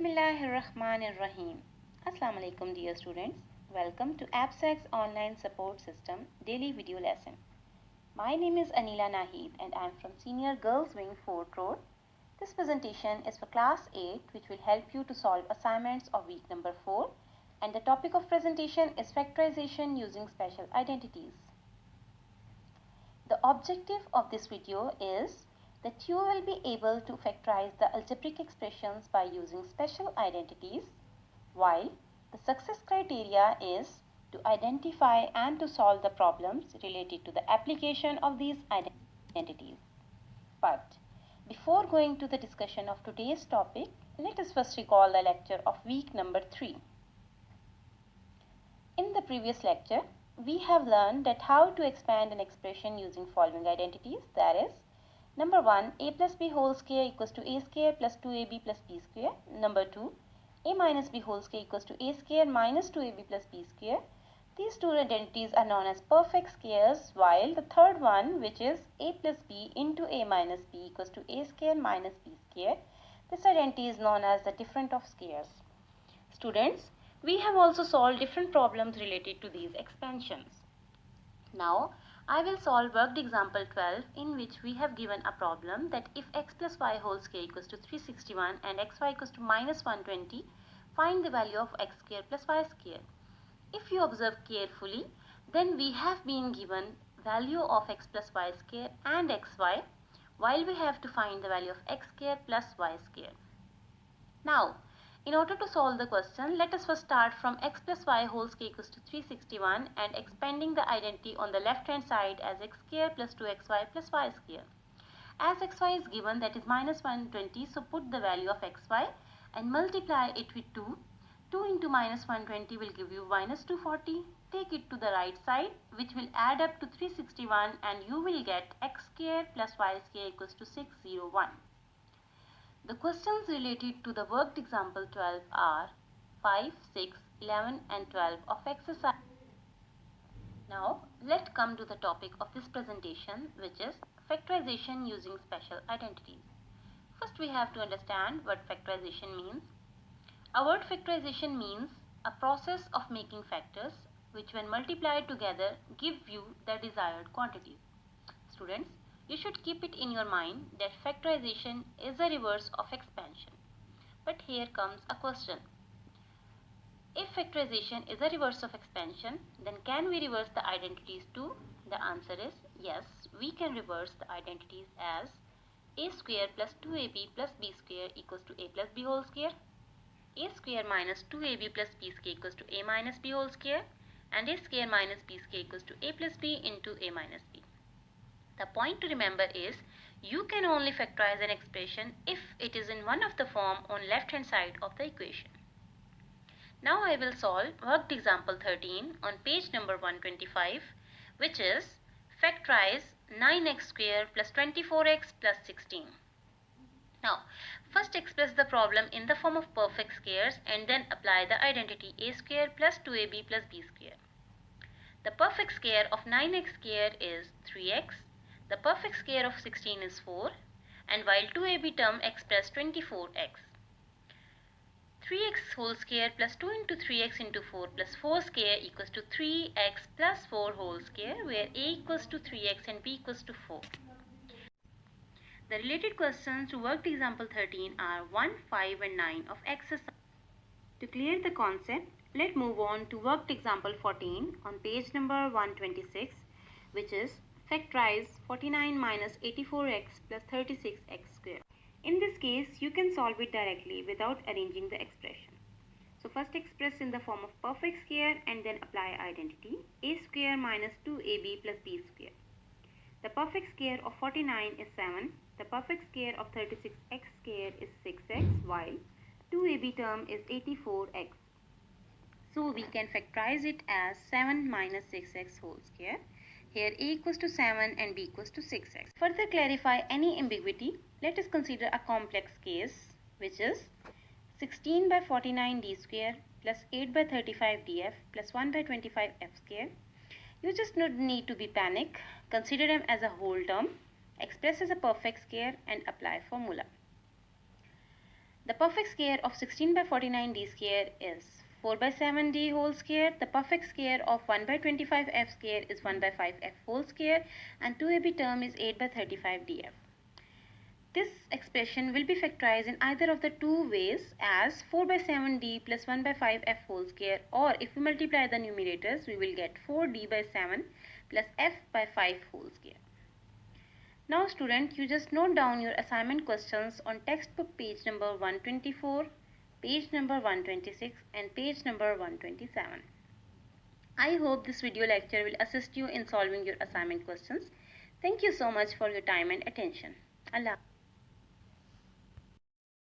Bismillahirrahmanirrahim. Assalamu alaikum dear students. Welcome to AppSac's online support system daily video lesson. My name is Anila Nahid and I am from Senior Girls Wing Fort Road. This presentation is for class 8 which will help you to solve assignments of week number 4 and the topic of presentation is factorization using special identities. The objective of this video is that you will be able to factorize the algebraic expressions by using special identities, while the success criteria is to identify and to solve the problems related to the application of these identities. But before going to the discussion of today's topic, let us first recall the lecture of week number 3. In the previous lecture, we have learned that how to expand an expression using following identities, that is, number 1, a plus b whole square equals to a square plus 2ab plus b square. Number 2, a minus b whole square equals to a square minus 2ab plus b square. These two identities are known as perfect squares, while the third one, which is a plus b into a minus b equals to a square minus b square, this identity is known as the difference of squares. Students, we have also solved different problems related to these expansions. Now, I will solve worked example 12 in which we have given a problem that if x plus y whole square equals to 361 and xy equals to minus 120, find the value of x square plus y square. If you observe carefully, then we have been given value of x plus y square and xy, while we have to find the value of x square plus y square. Now, in order to solve the question, let us first start from x plus y whole square equals to 361 and expanding the identity on the left hand side as x square plus 2xy plus y square. As xy is given, that is minus 120, so put the value of xy and multiply it with 2. 2 into minus 120 will give you minus 240. Take it to the right side, which will add up to 361 and you will get x square plus y square equals to 601. The questions related to the worked example 12 are 5, 6, 11 and 12 of exercise. Now, let's come to the topic of this presentation, which is factorization using special identities. First, we have to understand what factorization means. A word factorization means a process of making factors which when multiplied together give you the desired quantities. Students, you should keep it in your mind that factorization is a reverse of expansion. But here comes a question. If factorization is a reverse of expansion, then can we reverse the identities too? The answer is yes, we can reverse the identities as a square plus 2ab plus b square equals to a plus b whole square, a square minus 2ab plus b square equals to a minus b whole square, and a square minus b square equals to a plus b into a minus b. The point to remember is you can only factorize an expression if it is in one of the form on left hand side of the equation. Now I will solve worked example 13 on page number 125, which is factorize 9x square plus 24x plus 16. Now, first express the problem in the form of perfect squares and then apply the identity a square plus 2ab plus b square. The perfect square of 9x square is 3x. The perfect square of 16 is 4, and while 2ab term express 24x. 3x whole square plus 2 into 3x into 4 plus 4 square equals to 3x plus 4 whole square, where a equals to 3x and b equals to 4. The related questions to worked example 13 are 1, 5 and 9 of exercise. To clear the concept, let's move on to worked example 14 on page number 126, which is factorize 49 minus 84x plus 36x square. In this case, you can solve it directly without arranging the expression. So first express in the form of perfect square and then apply identity a square minus 2ab plus b square. The perfect square of 49 is 7. The perfect square of 36x square is 6x, while 2ab term is 84x. So we can factorize it as 7 minus 6x whole square. Here a equals to 7 and b equals to 6x. Further clarify any ambiguity, let us consider a complex case, which is 16 by 49 d square plus 8 by 35 df plus 1 by 25 f square. You just need to be panic. Consider them as a whole term, express as a perfect square and apply formula. The perfect square of 16 by 49d square is 4 by 7d whole square. The perfect square of 1 by 25f square is 1 by 5f whole square, and 2ab term is 8 by 35df. This expression will be factorized in either of the two ways as 4 by 7d plus 1 by 5f whole square, or if we multiply the numerators we will get 4d by 7 plus f by 5 whole square. Now student, you just note down your assignment questions on textbook page number 124, page number 126 and page number 127. I hope this video lecture will assist you in solving your assignment questions. Thank you so much for your time and attention. Allah.